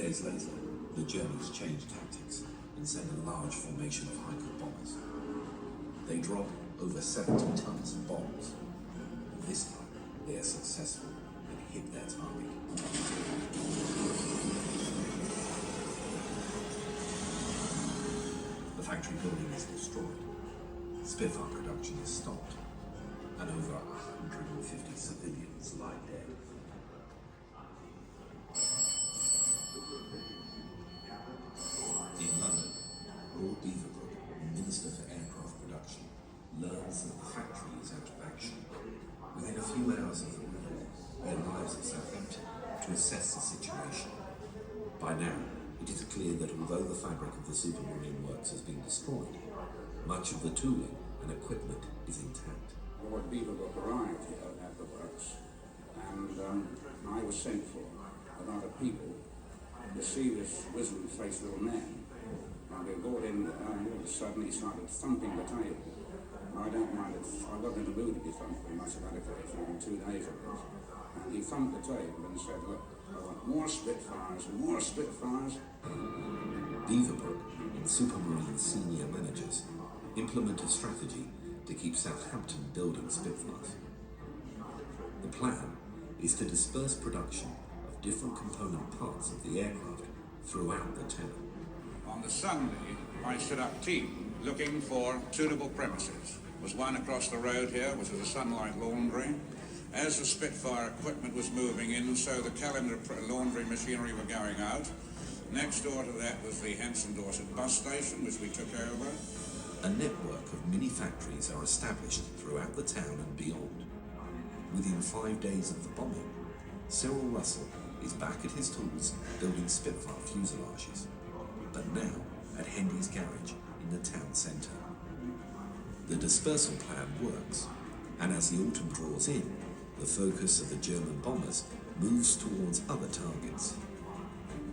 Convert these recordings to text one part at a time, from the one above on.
days later, the Germans changed tactics and sent a large formation of Haiku bombers. They drop over 70 tons of bombs. This time, they are successful and hit their target. The factory building is destroyed. Spitfire production is stopped, and over 150 civilians lie dead. In London, Lord Beaverbrook, Minister for Aircraft Production, learns that the factory is out of action. Within a few hours of the war, he arrives at Southampton to assess the situation. By now, it is clear that although the fabric of the supermarine works has been destroyed, much of the tooling and equipment is intact. Lord Beaverbrook arrived here at the works, and I was sent for with other people to see this wizen-faced little man. And they brought in, all of a sudden he started thumping the table. I don't mind if I wasn't in the mood to be thumped very much about it for 2 days of this. And he thumped the table and said, look, I want more Spitfires and more Spitfires. Beaverbrook and Supermarine senior managers implement a strategy to keep Southampton building Spitfires. The plan is to disperse production of different component parts of the aircraft throughout the town. On the Sunday, I set up team looking for suitable premises. There was one across the road here, which was a Sunlight laundry. As the Spitfire equipment was moving in, so the calendar laundry machinery were going out. Next door to that was the Henson Dorset bus station, which we took over. A network of mini factories are established throughout the town and beyond. Within 5 days of the bombing, Cyril Russell is back at his tools building Spitfire fuselages, but now at Hendy's garage in the town centre. The dispersal plan works, and as the autumn draws in, the focus of the German bombers moves towards other targets.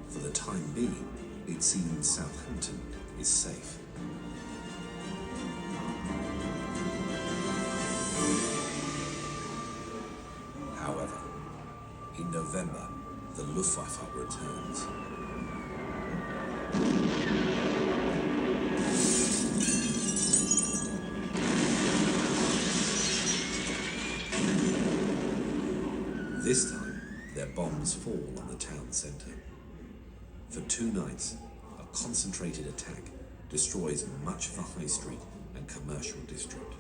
For the time being, it seems Southampton is safe. However, in November, the Luftwaffe returns. This time, their bombs fall on the town centre. For 2 nights, a concentrated attack destroys much of the high street and commercial district.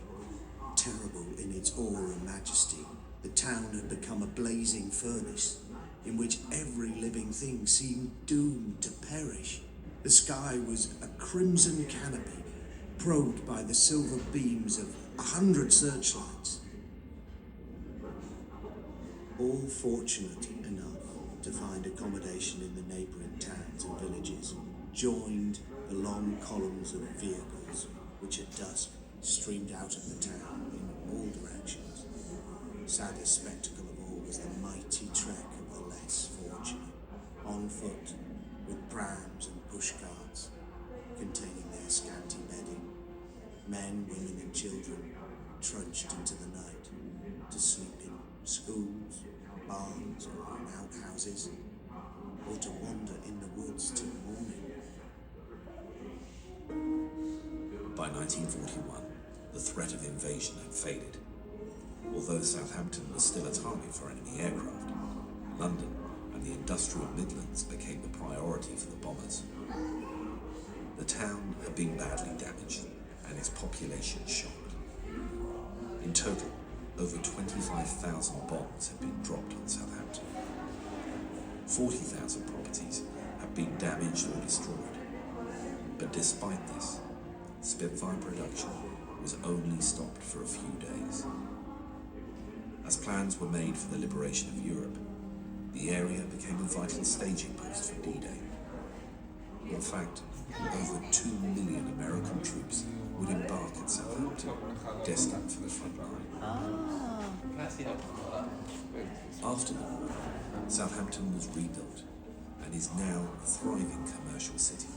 Terrible in its awe and majesty, the town had become a blazing furnace in which every living thing seemed doomed to perish. The sky was a crimson canopy, probed by the silver beams of 100 searchlights. All fortunate enough to find accommodation in the neighbouring towns and villages joined the long columns of vehicles which at dusk streamed out of the town in all directions. Saddest spectacle of all was the mighty trek of the less fortunate, on foot, with prams and pushcarts containing their scanty bedding. Men, women and children trudged into the night to sleep in schools, barns or in outhouses, or to wander in the woods till morning. By 1941, the threat of invasion had faded. Although Southampton was still a target for enemy aircraft, London and the industrial Midlands became the priority for the bombers. The town had been badly damaged and its population shocked. In total, over 25,000 bombs had been dropped on Southampton. 40,000 properties had been damaged or destroyed. But despite this, Spitfire production was only stopped for a few days. As plans were made for the liberation of Europe, the area became a vital staging post for D-Day. In fact, over 2 million American troops would embark at Southampton, destined for the front line. After the war, Southampton was rebuilt and is now a thriving commercial city.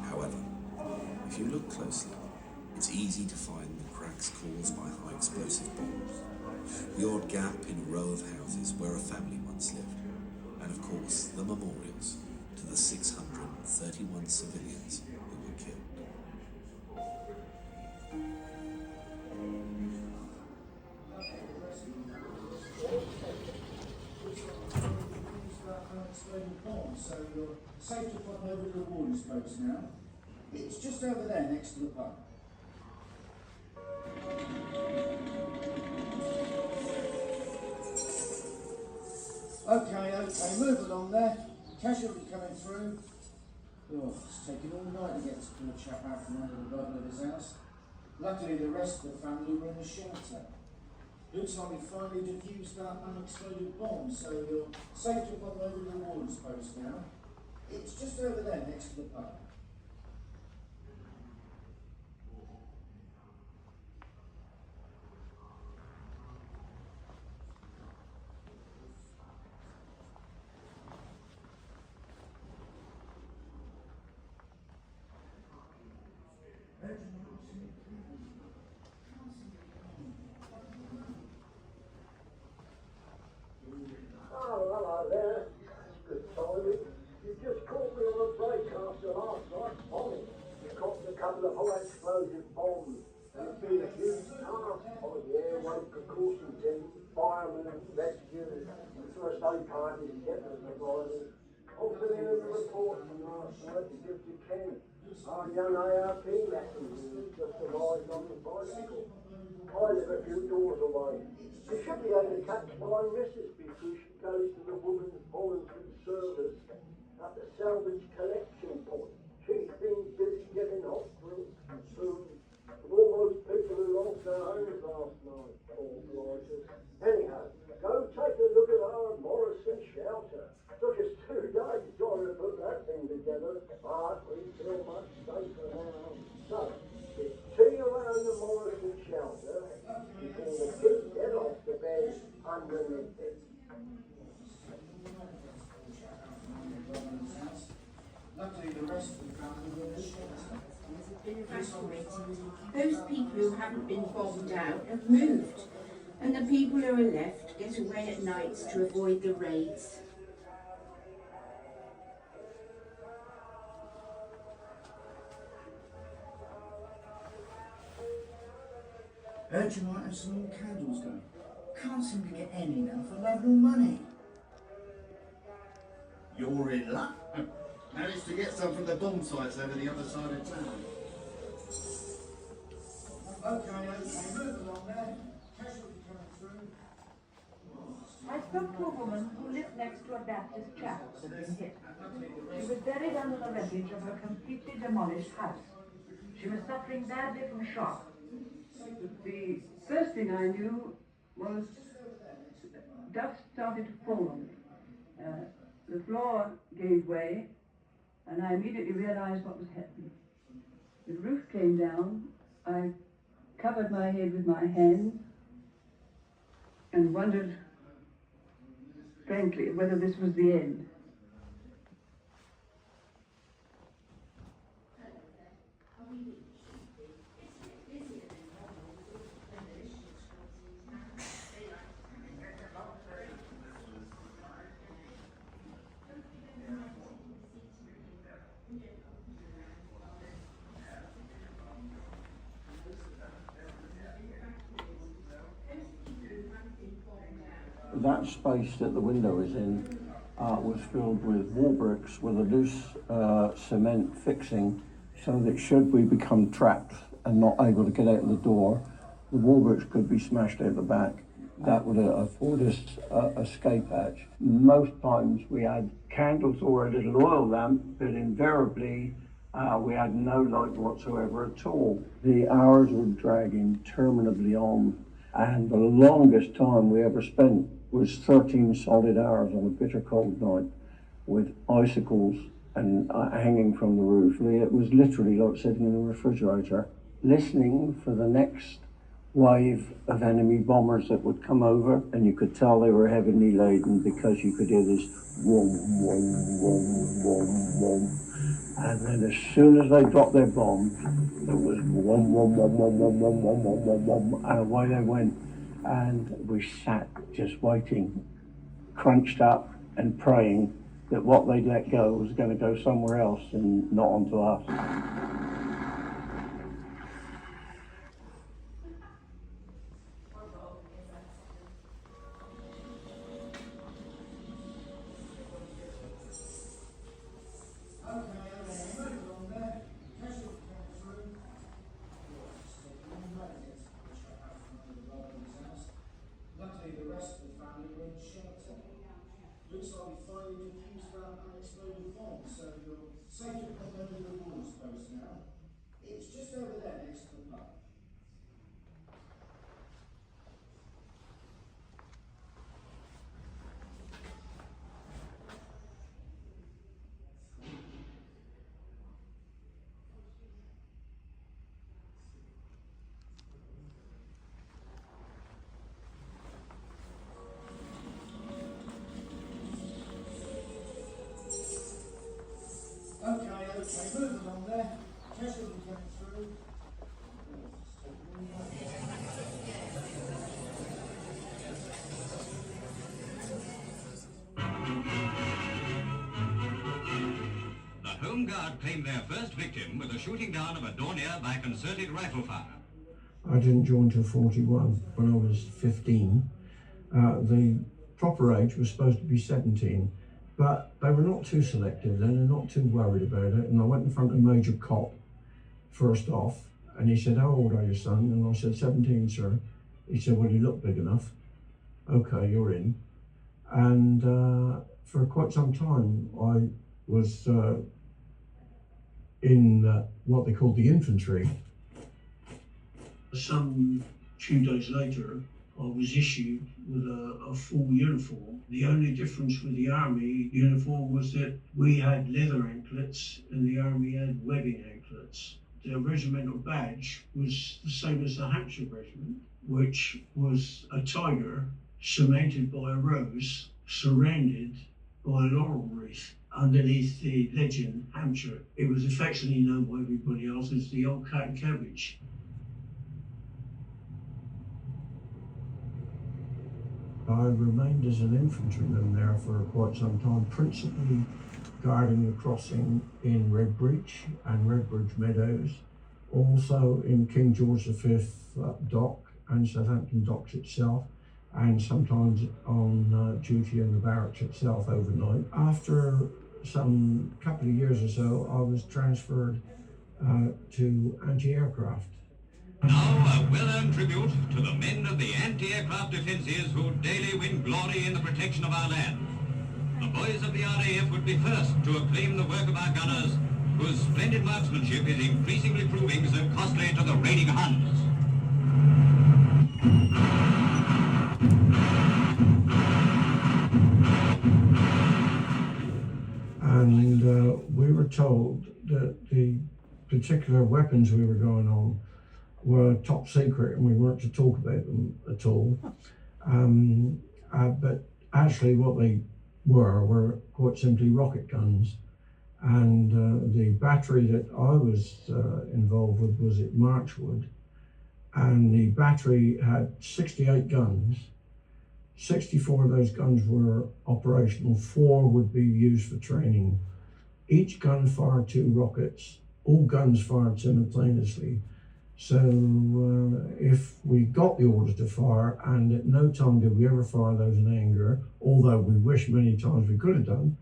However, if you look closely, it's easy to find the cracks caused by high explosive bombs, the odd gap in a row of houses where a family once lived, and of course the memorials to the 631 civilians who were killed. So you're safe to pop over to the warning post now. It's just over there next to the pub. Okay, move along there. Casualty coming through. Oh, it's taken all night to get this poor chap out from under the rubble of his house. Luckily the rest of the family were in the shelter. Looks like we finally defused that unexploded bomb, so you're safe to pop over to the warden's post now. It's just over there next to the pub. Hello there. Good timing. You just caught me on a break after last night's bombing. You copped a couple of high explosive bombs. It's been a huge task on the airway precaution team, firemen and rescuers, and first aid parties to get them provided. Also in the report from last night to give to Ken. Our young ARP lessons who just arrived on the bicycle. I live a few doors away. She should be able to catch my missus before she goes to the women's voluntary service at the salvage collection point. She's been busy getting hot drinks and food from all those people who lost their homes last night, poor blighters. Anyhow, go take a look at our Morrison shelter. Took us 2 days trying to put that thing together, but we feel much safer now. So, it's tea around the Morrison shelter before the kids get off the bed underneath it. Luckily the rest of the family were in the shelter. Been evacuated. Those people who haven't been bombed out have moved, and the people who are left get away at nights to avoid the raids. Heard you might have some more candles going. Can't seem to get any now for love nor money. You're in luck. Managed to get some from the bomb sites over the other side of town. Okay, move along there. Casualty coming through. I spoke to a woman who lived next to a Baptist chapel that had been hit. She was buried under the wreckage of her completely demolished house. She was suffering badly from shock. The first thing I knew was dust started to fall on me. The floor gave way, and I immediately realized what was happening. The roof came down. I covered my head with my hands and wondered, frankly, whether this was the end. That space that the window is in was filled with wall bricks with a loose cement fixing, so that should we become trapped and not able to get out the door, the wall bricks could be smashed out the back. That would afford us escape hatch. Most times we had candles or a little oil lamp, but invariably we had no light whatsoever at all. The hours were dragging interminably on, and the longest time we ever spent was 13 solid hours on a bitter cold night with icicles and hanging from the roof. It was literally like sitting in a refrigerator, listening for the next wave of enemy bombers that would come over, and you could tell they were heavily laden because you could hear this whom, whom, whom, whom, whom. And then as soon as they dropped their bombs, there was whom, whum, whum, whum, whum, whum, whum, whum, whum, whum, and away they went. And we sat just waiting, crunched up and praying that what they'd let go was going to go somewhere else and not onto us. Luckily, the rest of the family were in shelter. Looks like we finally defused that unexploded bomb, so you're safe to pop over the walls post now. It's just over there next to the pub. Okay, move along there. Casualty coming through. The Home Guard claimed their first victim with the shooting down of a Dornier by concerted rifle fire. I didn't join till 41 when I was 15. The proper age was supposed to be 17. But they were not too selective then and not too worried about it. And I went in front of Major Cop first off, and he said, "How old are you, son?" And I said, 17, sir. He said, "Well, you look big enough." Okay, you're in. And for quite some time, I was in what they called the infantry. Some few days later, I was issued with a full uniform. The only difference with the army uniform was that we had leather anklets and the army had webbing anklets. The regimental badge was the same as the Hampshire Regiment, which was a tiger surmounted by a rose, surrounded by a laurel wreath. Underneath the legend Hampshire, it was affectionately known by everybody else as the old cat and cabbage. I remained as an infantryman there for quite some time, principally guarding the crossing in Redbridge and Redbridge Meadows, also in King George V dock and Southampton docks itself, and sometimes on duty in the barracks itself overnight. After some couple of years or so, I was transferred to anti-aircraft. Now a well-earned tribute to the men of the anti-aircraft defences who daily win glory in the protection of our land. The boys of the RAF would be first to acclaim the work of our gunners, whose splendid marksmanship is increasingly proving so costly to the raiding Huns. And we were told that the particular weapons we were going on were top secret and we weren't to talk about them at all. But actually what they were quite simply rocket guns. And the battery that I was involved with was at Marchwood, and the battery had 68 guns. 64 of those guns were operational, 4 would be used for training. Each gun fired 2 rockets, all guns fired simultaneously. So if we got the order to fire, and at no time did we ever fire those in anger, although we wish many times we could have done,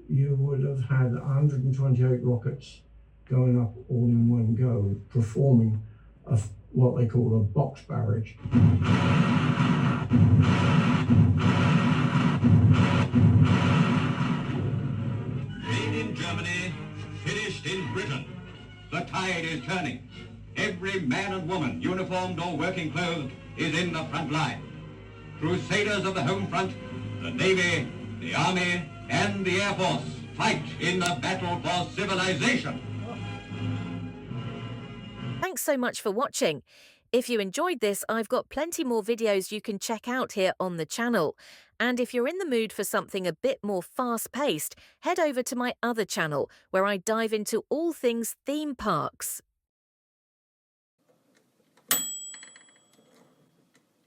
you would have had 128 rockets going up all in one go, performing what they call a box barrage. Made in Germany, finished in Britain. The tide is turning. Every man and woman, uniformed or working clothed, is in the front line. Crusaders of the home front, the Navy, the Army, and the Air Force fight in the battle for civilization. Thanks so much for watching. If you enjoyed this, I've got plenty more videos you can check out here on the channel. And if you're in the mood for something a bit more fast-paced, head over to my other channel, where I dive into all things theme parks.